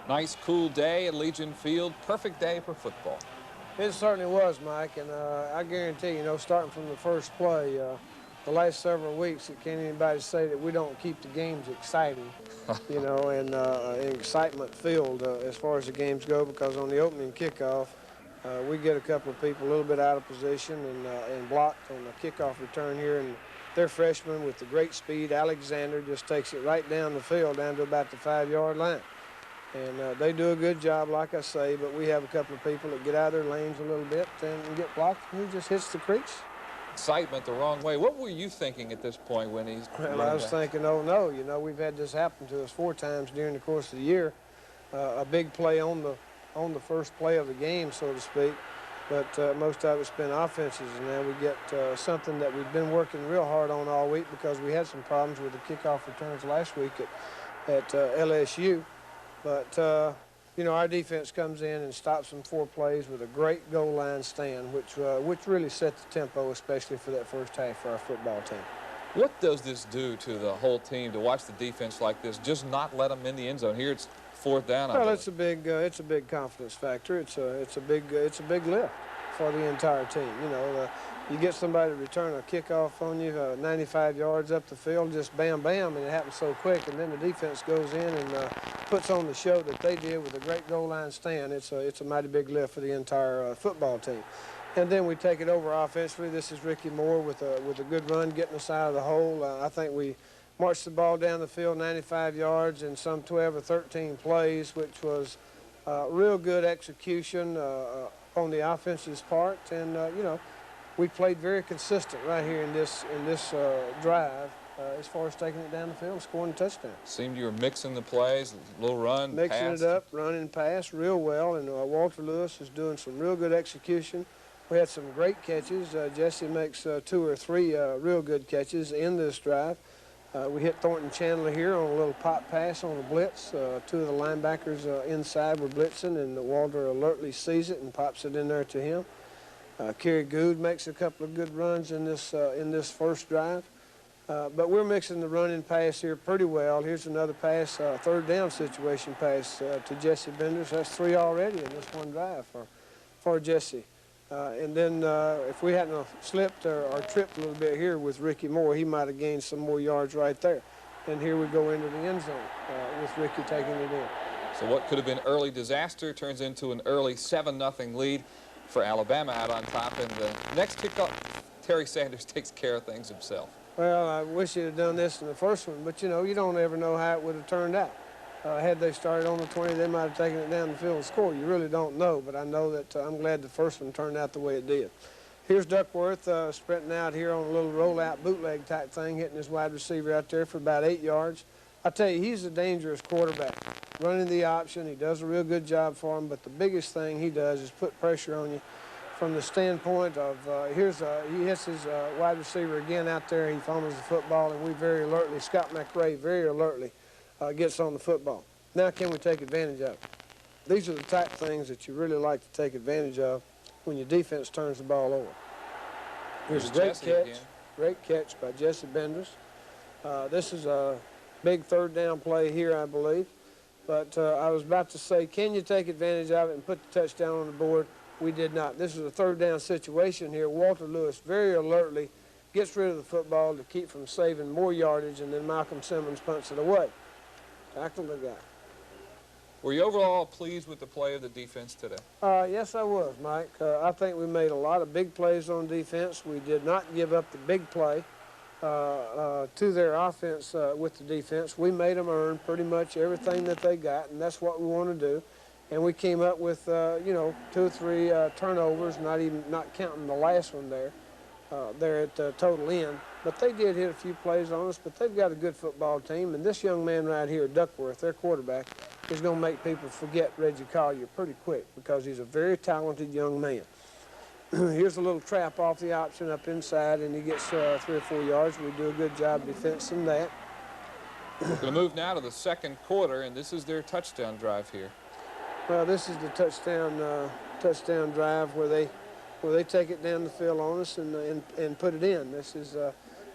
Nice cool day at Legion Field. Perfect day for football. It certainly was, Mike, and I guarantee, starting from the first play, the last several weeks, it can't anybody say that we don't keep the games exciting, and excitement filled as far as the games go, because on the opening kickoff, we get a couple of people a little bit out of position and blocked on the kickoff return here, and their freshman with the great speed, Alexander, just takes it right down the field, down to about the 5-yard line. And they do a good job, like I say, but we have a couple of people that get out of their lanes a little bit and get blocked, and he just hits the crease. Excitement the wrong way. What were you thinking at this point when he's Well, I was thinking, oh no, we've had this happen to us 4 times during the course of the year. A big play on the first play of the game, so to speak, but most of it's been offenses, and now we get something that we've been working real hard on all week, because we had some problems with the kickoff returns last week at LSU. But, our defense comes in and stops them 4 plays with a great goal line stand, which really set the tempo, especially for that first half for our football team. What does this do to the whole team to watch the defense like this, just not let them in the end zone? Here it's 4th down. Well, it's a big confidence factor. It's a big lift for the entire team. You get somebody to return a kickoff on you 95 yards up the field, just bam, bam, and it happens so quick, and then the defense goes in and puts on the show that they did with a great goal line stand. It's a mighty big lift for the entire football team. And then we take it over offensively. This is Ricky Moore with a good run, getting us out of the hole. I think we marched the ball down the field 95 yards in some 12 or 13 plays, which was real good execution on the offense's part. And, we played very consistent right here in this drive as far as taking it down the field and scoring a touchdown. Seemed you were mixing the plays, a little run, mixing pass. It up, running, pass real well, and Walter Lewis is doing some real good execution. We had some great catches. Jesse makes 2 or 3 real good catches in this drive. We hit Thornton Chandler here on a little pop pass on a blitz. 2 of the linebackers inside were blitzing, and Walter alertly sees it and pops it in there to him. Kerry Good makes a couple of good runs in this first drive. But we're mixing the run and pass here pretty well. Here's another pass, 3rd down situation pass to Jesse Benders. That's 3 already in this one drive for Jesse. And then if we hadn't slipped or tripped a little bit here with Ricky Moore, he might have gained some more yards right there. And here we go into the end zone with Ricky taking it in. So what could have been early disaster turns into an early 7-0 lead for Alabama out on top. And the next kickoff, Terry Sanders takes care of things himself. Well, I wish he'd have done this in the first one, but, you don't ever know how it would have turned out. Had they started on the 20, they might have taken it down the field and scored. You really don't know, but I know that I'm glad the first one turned out the way it did. Here's Duckworth sprinting out here on a little rollout bootleg type thing, hitting his wide receiver out there for about 8 yards. I tell you, he's a dangerous quarterback. Running the option, he does a real good job for him, but the biggest thing he does is put pressure on you from the standpoint of, he hits his wide receiver again out there, he fumbles the football, and we very alertly, Scott McRae very alertly gets on the football. Now can we take advantage of it? These are the type of things that you really like to take advantage of when your defense turns the ball over. Here's a great catch by Jesse Benders. This is a big 3rd down play here, I believe. But I was about to say, can you take advantage of it and put the touchdown on the board? We did not. This is a 3rd down situation here. Walter Lewis very alertly gets rid of the football to keep from saving more yardage, and then Malcolm Simmons punts it away. Tackle the guy. Were you overall pleased with the play of the defense today? Yes, I was, Mike. I think we made a lot of big plays on defense. We did not give up the big play to their offense with the defense. We made them earn pretty much everything that they got, and that's what we want to do. And we came up with, 2 or 3 turnovers, not counting the last one there at the total end. But they did hit a few plays on us, but they've got a good football team. And this young man right here, Duckworth, their quarterback, is going to make people forget Reggie Collier pretty quick, because he's a very talented young man. Here's a little trap off the option up inside, and he gets 3 or 4 yards. We do a good job defensing that. We're going to move now to the 2nd quarter, and this is their touchdown drive here. Well, this is the touchdown drive where they take it down the field on us and put it in. This is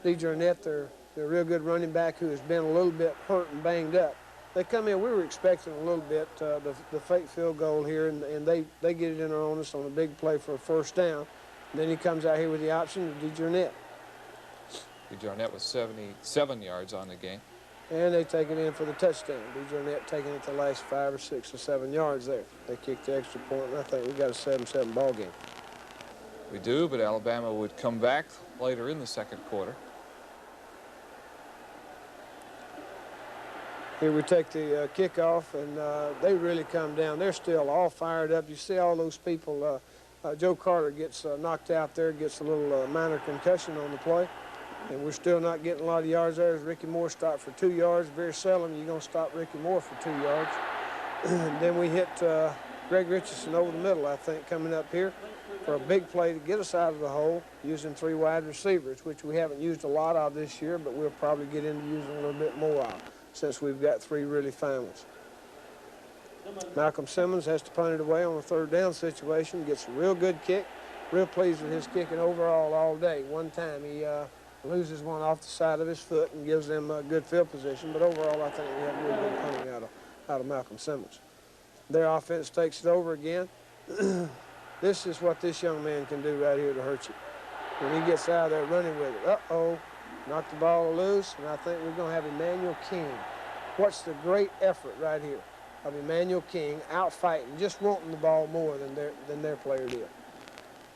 Lee Jarnett, their real good running back, who has been a little bit hurt and banged up. They come in, we were expecting a little bit, the fake field goal here, and they get it in on us on a big play for a first down. And then he comes out here with the option to DeJarnett. DeJarnett was 77 yards on the game. And they take it in for the touchdown. DeJarnett taking it the last 5 or 6 or 7 yards there. They kicked the extra point, and I think we got a 7-7 ball game. We do, but Alabama would come back later in the second quarter. Here we take the kickoff, and they really come down. They're still all fired up. You see all those people. Joe Carter gets knocked out there, gets a little minor concussion on the play, and we're still not getting a lot of yards there. As Ricky Moore stopped for 2 yards. Very seldom you're going to stop Ricky Moore for 2 yards. And then we hit Greg Richardson over the middle, I think, coming up here for a big play to get us out of the hole using 3 wide receivers, which we haven't used a lot of this year, but we'll probably get into using a little bit more of since we've got 3 really fine ones. Malcolm Simmons has to punt it away on a 3rd down situation, gets a real good kick. Real pleased with his kicking overall all day. One time he loses one off the side of his foot and gives them a good field position, but overall I think we have really good punting out of Malcolm Simmons. Their offense takes it over again. This is what this young man can do right here to hurt you. When he gets out of there running with it, knocked the ball loose, and I think we're going to have Emmanuel King. Watch the great effort right here of Emmanuel King out fighting, just wanting the ball more than their player did.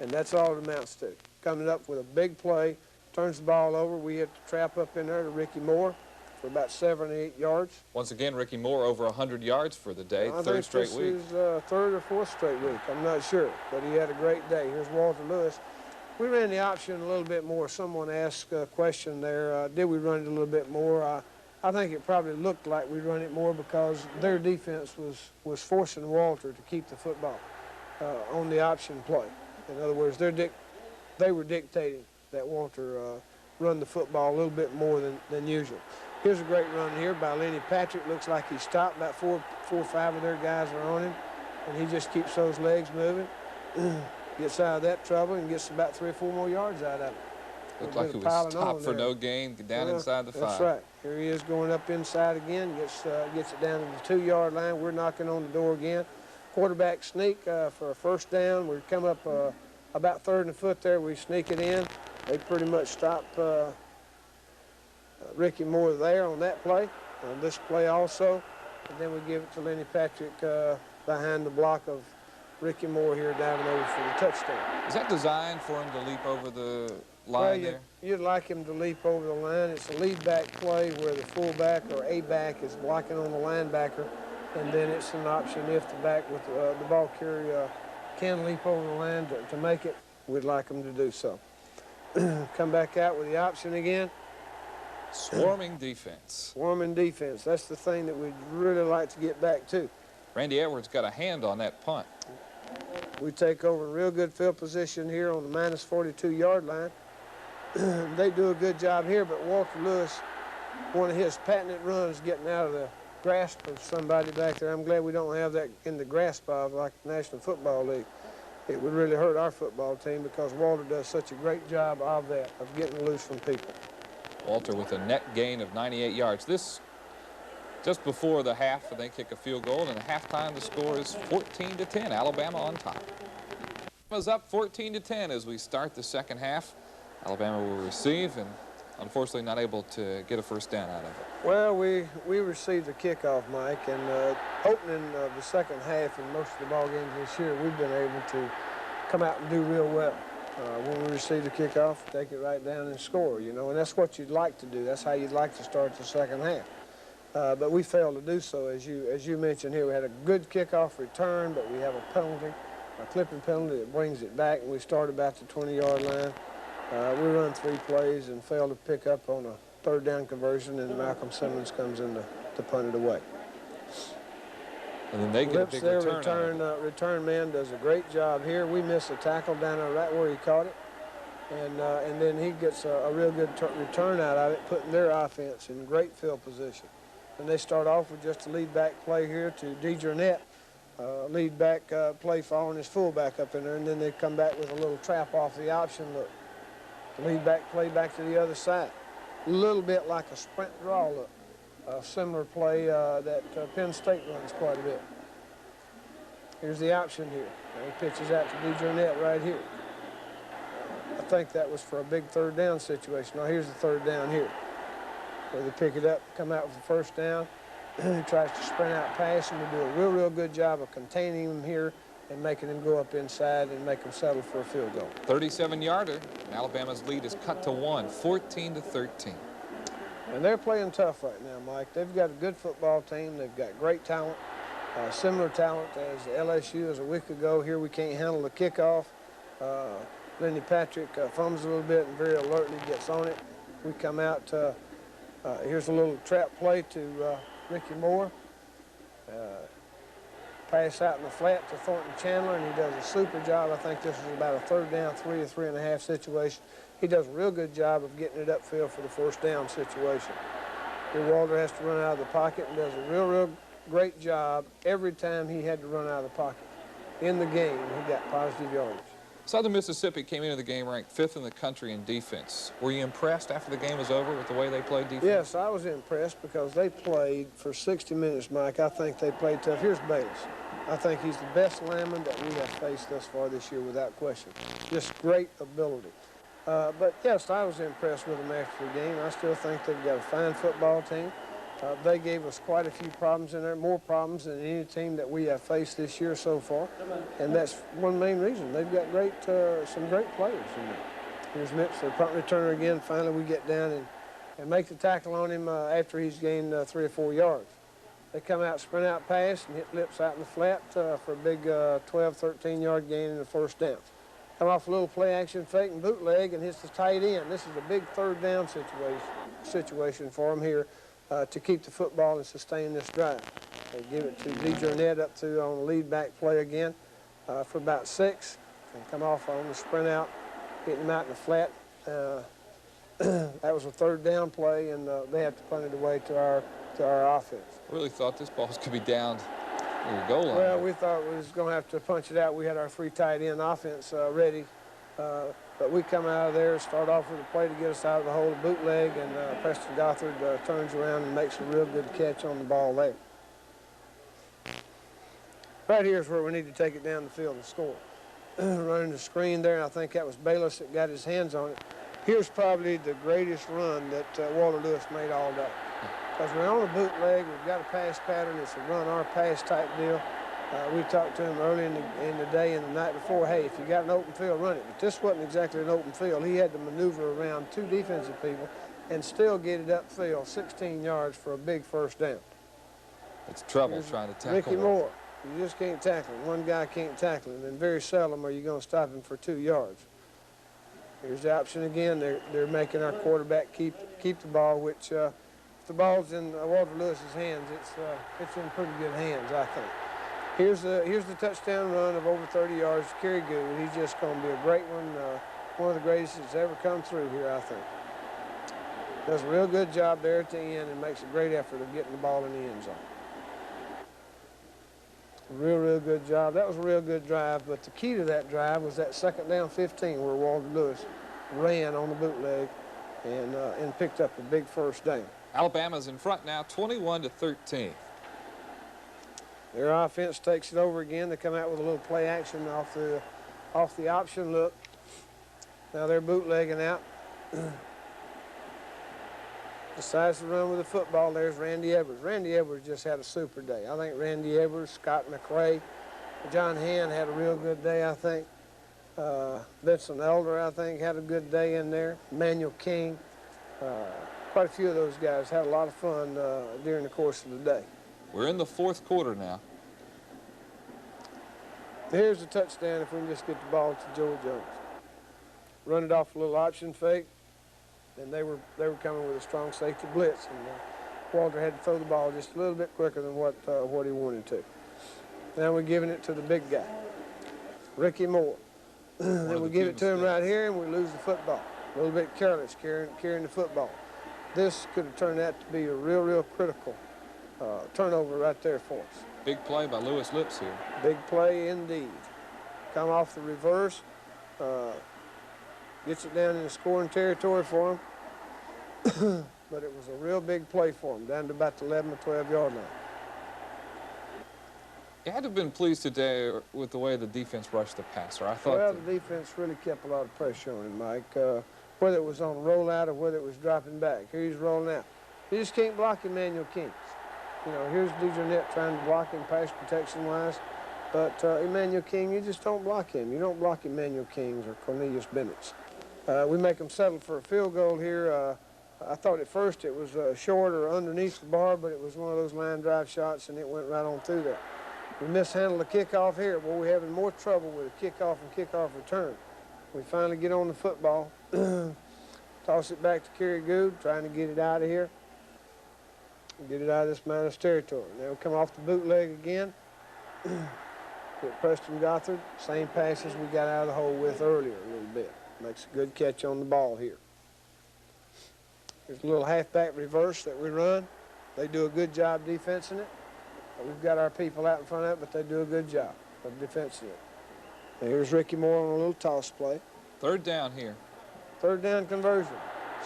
And that's all it amounts to. Coming up with a big play, turns the ball over. We hit the trap up in there to Ricky Moore for about 7 or 8 yards. Once again, Ricky Moore over 100 yards for the day, third straight week. This is 3rd or 4th straight week. I'm not sure, but he had a great day. Here's Walter Lewis. We ran the option a little bit more. Someone asked a question there, did we run it a little bit more? I think it probably looked like we run it more because their defense was forcing Walter to keep the football on the option play. In other words, they were dictating that Walter run the football a little bit more than usual. Here's a great run here by Lenny Patrick. Looks like he stopped. About four or five of their guys are on him, and he just keeps those legs moving. Gets out of that trouble and gets about 3 or 4 more yards out of it. Looked like he was stopped for no gain, down inside the 5. That's right. Here he is going up inside again, gets it down to the 2-yard line. We're knocking on the door again. Quarterback sneak for a first down. We come up about 3rd and foot there. We sneak it in. They pretty much stop Ricky Moore there on that play, on this play also. And then we give it to Lenny Patrick behind the block of Ricky Moore here diving over for the touchdown. Is that designed for him to leap over the line there? You'd like him to leap over the line. It's a lead back play where the fullback or a back is blocking on the linebacker, and then it's an option if the back with the ball carrier can leap over the line to make it. We'd like him to do so. Come back out with the option again. Swarming defense. Swarming defense. That's the thing that we'd really like to get back to. Randy Edwards got a hand on that punt. We take over a real good field position here on the minus 42-yard line. They do a good job here, but Walter Lewis, one of his patented runs getting out of the grasp of somebody back there. I'm glad we don't have that in the grasp of like the National Football League. It would really hurt our football team because Walter does such a great job of that, of getting loose from people. Walter with a net gain of 98 yards. This just before the half, and they kick a field goal, and at halftime the score is 14-10. Alabama on top. Alabama's up 14-10 as we start the second half. Alabama will receive, and unfortunately not able to get a first down out of it. Well, we received the kickoff, Mike, and opening of the second half in most of the ball games this year, we've been able to come out and do real well. When we receive the kickoff, take it right down and score, you know, and that's what you'd like to do. That's how you'd like to start the second half. But we failed to do so, as you mentioned here. We had a good kickoff return, but we have a penalty, a clipping penalty that brings it back, and we start about the 20-yard line. We run 3 plays and fail to pick up on a 3rd down conversion, and Malcolm Simmons comes in to punt it away. And then they get a big return man does a great job here. We miss a tackle down there right where he caught it, and then he gets a real good return out of it, putting their offense in great field position. And they start off with just a lead back play here to DeJarnett, lead back play following his fullback up in there, and then they come back with a little trap off the option look. The lead back play back to the other side. A little bit like a sprint draw look. A similar play that Penn State runs quite a bit. Here's the option here. He pitches out to DeJournette right here. I think that was for a big third down situation. Now here's the third down here, where they pick it up, come out with the first down. He tries to sprint out pass, and we do a real good job of containing him here and making him go up inside and make him settle for a field goal. 37-yarder. Alabama's lead is cut to 1, 14-13. And they're playing tough right now, Mike. They've got a good football team. They've got great talent, similar talent as LSU as a week ago. Here we can't handle the kickoff. Lenny Patrick fumbles a little bit and very alertly gets on it. We come out. Here's a little trap play to Ricky Moore. Pass out in the flat to Thornton Chandler, and he does a super job. I think this was about a third down, 3 or 3.5 situation. He does a real good job of getting it upfield for the first down situation. Here Walter has to run out of the pocket and does a real great job every time he had to run out of the pocket. In the game, he got positive yardage. Southern Mississippi came into the game ranked 5th in the country in defense. Were you impressed after the game was over with the way they played defense? Yes, I was impressed because they played for 60 minutes, Mike. I think they played tough. Here's Bayless. I think he's the best lineman that we have faced thus far this year without question. Just great ability. But yes, I was impressed with them after the game. I still think they've got a fine football team. They gave us quite a few problems in there, more problems than any team that we have faced this year so far. And that's one main reason. They've got some great players in there. Here's Mipps, their punt returner again. Finally, we get down and make the tackle on him after he's gained 3 or 4 yards. They come out, sprint out pass, and hit Lips out in the flat for a big 12, 13-yard gain in the first down. Come off a little play action fake and bootleg and hits the tight end. This is a big third down situation for him here to keep the football and sustain this drive. They give it to DeJournette up to on the lead back play again for about 6. And come off on the sprint out, hitting him out in the flat. That was a third down play, and they have to punt it away to our offense. I really thought this ball was going to be down near the goal line. Well, we thought we was going to have to punch it out. We had our 3 tight end offense ready. But we come out of there, start off with a play to get us out of the hole, bootleg, and Preston Gothard turns around and makes a real good catch on the ball there. Right here is where we need to take it down the field and score. Running the screen there, and I think that was Bayless that got his hands on it. Here's probably the greatest run that Walter Lewis made all day. Because we're on a bootleg, we've got a pass pattern, it's a run our pass type deal. We talked to him early in the day and the night before, hey, if you got an open field, run it. But this wasn't exactly an open field. He had to maneuver around 2 defensive people and still get it upfield 16 yards for a big first down. It's trouble trying to tackle Ricky Moore. You just can't tackle him. One guy can't tackle him, and very seldom are you going to stop him for 2 yards. Here's the option again. They're making our quarterback keep the ball, which if the ball's in Walter Lewis's hands, it's in pretty good hands, I think. Here's the touchdown run of over 30 yards to Kerry Gould. He's just going to be a great one of the greatest that's ever come through here, I think. Does a real good job there at the end and makes a great effort of getting the ball in the end zone. Real good job. That was a real good drive, but the key to that drive was that second down 15 where Walter Lewis ran on the bootleg and picked up a big first down. Alabama's in front now, 21-13. Their offense takes it over again. They come out with a little play action off the option look. Now they're bootlegging out. Decides to run with the football. There's Randy Edwards. Randy Edwards just had a super day. I think Randy Edwards, Scott McRae, John Hand had a real good day, I think. Vincent Elder, I think, had a good day in there. Emmanuel King. Quite a few of those guys had a lot of fun during the course of the day. We're in the 4th quarter now. Here's the touchdown if we can just get the ball to Joey Jones. Run it off a little option fake, and they were coming with a strong safety blitz, and Walter had to throw the ball just a little bit quicker than what he wanted to. Now we're giving it to the big guy, Ricky Moore. Then we give it to him right here, and we lose the football. A little bit careless carrying the football. This could have turned out to be a real critical turnover right there for us. Big play by Lewis Lips here. Big play indeed. Come off the reverse, gets it down in the scoring territory for him. but it was a real big play for them, down to about the 11 or 12-yard line. You had to have been pleased today with the way the defense rushed the passer. I thought. Well, the defense really kept a lot of pressure on him, Mike, whether it was on a rollout or whether it was dropping back. Here he's rolling out. You just can't block Emmanuel Kings. You know, here's DeJournette trying to block him pass protection-wise, but Emmanuel King, you just don't block him. You don't block Emmanuel Kings or Cornelius Bennett's. We make them settle for a field goal here. I thought at first it was short or underneath the bar, but it was one of those line drive shots, and it went right on through there. We mishandled the kickoff here. Well, we're having more trouble with a kickoff and kickoff return. We finally get on the football, toss it back to Kerry Good, trying to get it out of here, get it out of this minus territory. Now we come off the bootleg again. Get Preston Gothard, same passes we got out of the hole with earlier a little bit. Makes a good catch on the ball here. There's a little halfback reverse that we run. They do a good job defensing it. We've got our people out in front of it, but they do a good job of defensing it. Now here's Ricky Moore on a little toss play. Third down here. Third down conversion.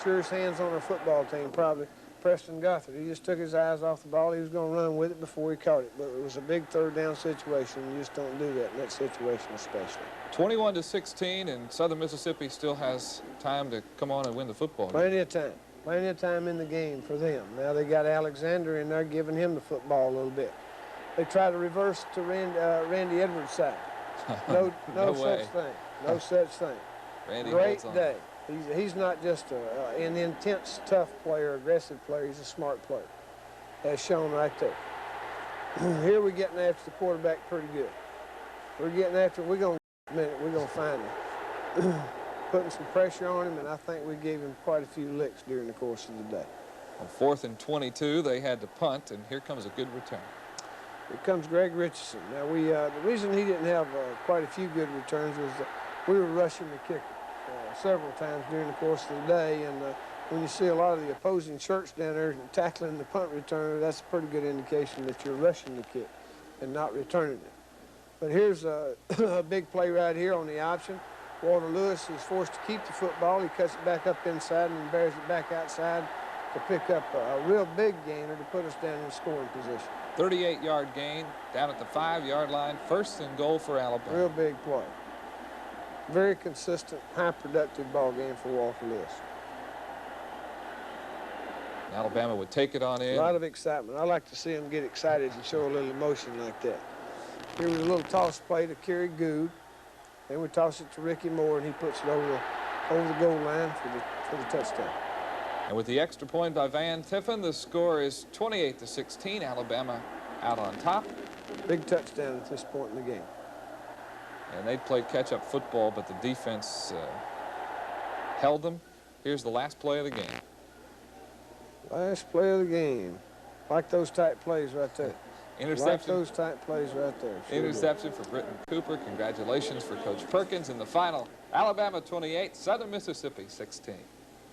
Surest hands on our football team, probably Preston Gothard. He just took his eyes off the ball. He was going to run with it before he caught it, but it was a big third down situation. You just don't do that in that situation especially. 21-16, and Southern Mississippi still has time to come on and win the football game. Plenty of time. Plenty of time in the game for them. Now they got Alexander in there giving him the football a little bit. They try to reverse to Randy Edwards' side. No such thing. No such thing. Randy Great day. He's not just an intense, tough player, aggressive player. He's a smart player. That's shown right there. Here we're getting after the quarterback pretty good. We're getting after. We're going to find him. Putting some pressure on him, and I think we gave him quite a few licks during the course of the day. On 4th and 22, they had to punt, and here comes a good return. Here comes Greg Richardson. Now, the reason he didn't have quite a few good returns was that we were rushing the kicker several times during the course of the day, and when you see a lot of the opposing shirts down there tackling the punt returner, that's a pretty good indication that you're rushing the kick and not returning it. But here's a big play right here on the option. Walter Lewis is forced to keep the football. He cuts it back up inside and bears it back outside to pick up a real big gainer to put us down in scoring position. 38-yard gain down at the 5-yard line. 1st and goal for Alabama. Real big play. Very consistent, high-productive ball game for Walter Lewis. Alabama would take it on in. A lot of excitement. I like to see them get excited and show a little emotion like that. Here was a little toss play to Kerry Good. Then we toss it to Ricky Moore, and he puts it over the goal line for the touchdown. And with the extra point by Van Tiffen, the score is 28-16. Alabama out on top. Big touchdown at this point in the game. And they played catch-up football, but the defense held them. Here's the last play of the game. Last play of the game. Like those type plays right there. Interception. Like those type plays right there. Sure Interception for Britton Cooper. Congratulations for Coach Perkins in the final. Alabama 28, Southern Mississippi 16.